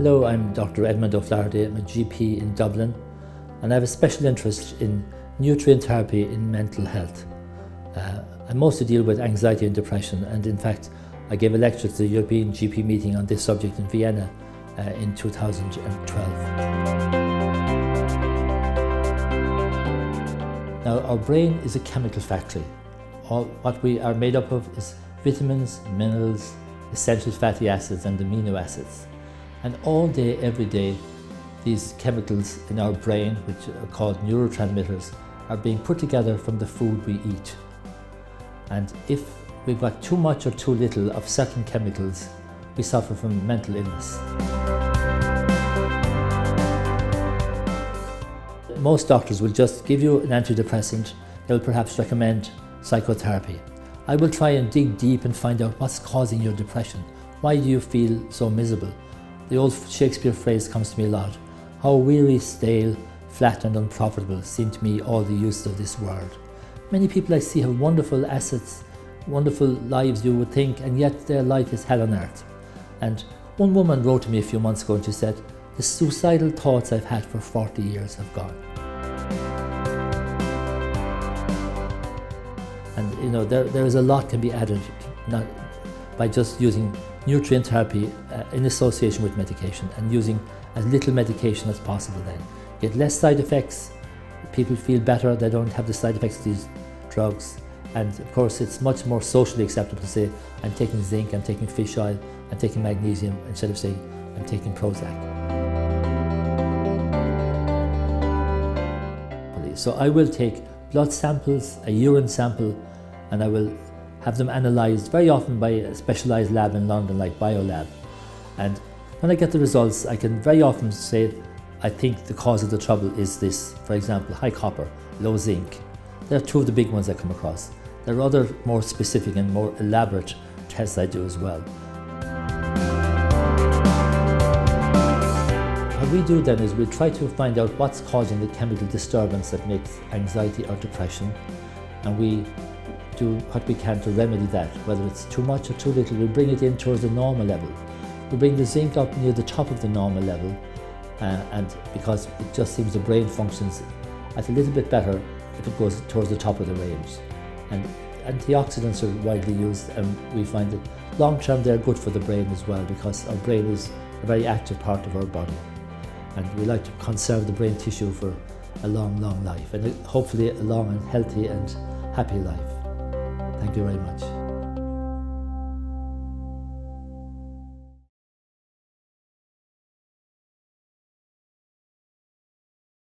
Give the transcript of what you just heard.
Hello, I'm Dr. Edmond O'Flaherty. I'm a GP in Dublin, and I have a special interest in nutrient therapy in mental health. I mostly deal with anxiety and depression, and in fact I gave a lecture to the European GP meeting on this subject in Vienna in 2012. Now, our brain is a chemical factory. What we are made up of is vitamins, minerals, essential fatty acids and amino acids. And all day, every day, these chemicals in our brain, which are called neurotransmitters, are being put together from the food we eat. And if we've got too much or too little of certain chemicals, we suffer from mental illness. Most doctors will just give you an antidepressant. They'll perhaps recommend psychotherapy. I will try and dig deep and find out what's causing your depression. Why do you feel so miserable? The old Shakespeare phrase comes to me a lot. How weary, stale, flat and unprofitable seem to me all the use of this world. Many people I see have wonderful assets, wonderful lives you would think, and yet their life is hell on earth. And one woman wrote to me a few months ago and she said, the suicidal thoughts I've had for 40 years have gone. And you know, there is a lot can be added not by just using nutrient therapy in association with medication, and using as little medication as possible. Then get less side effects, people feel better, they don't have the side effects of these drugs, and of course it's much more socially acceptable to say I'm taking zinc, I'm taking fish oil, I'm taking magnesium, instead of saying I'm taking Prozac. So I will take blood samples, a urine sample, and I will have them analysed very often by a specialised lab in London like Biolab. And when I get the results, I can very often say, I think the cause of the trouble is this. For example, high copper, low zinc. There are two of the big ones I come across. There are other more specific and more elaborate tests I do as well. What we do then is we try to find out what's causing the chemical disturbance that makes anxiety or depression, and we do what we can to remedy that. Whether it's too much or too little, we bring it in towards the normal level. We bring the zinc up near the top of the normal level, and because it just seems the brain functions at a little bit better if it goes towards the top of the range. And antioxidants are widely used, and we find that long term they're good for the brain as well, because our brain is a very active part of our body, and we like to conserve the brain tissue for a long, long life, and hopefully a long and healthy and happy life. Thank you very much.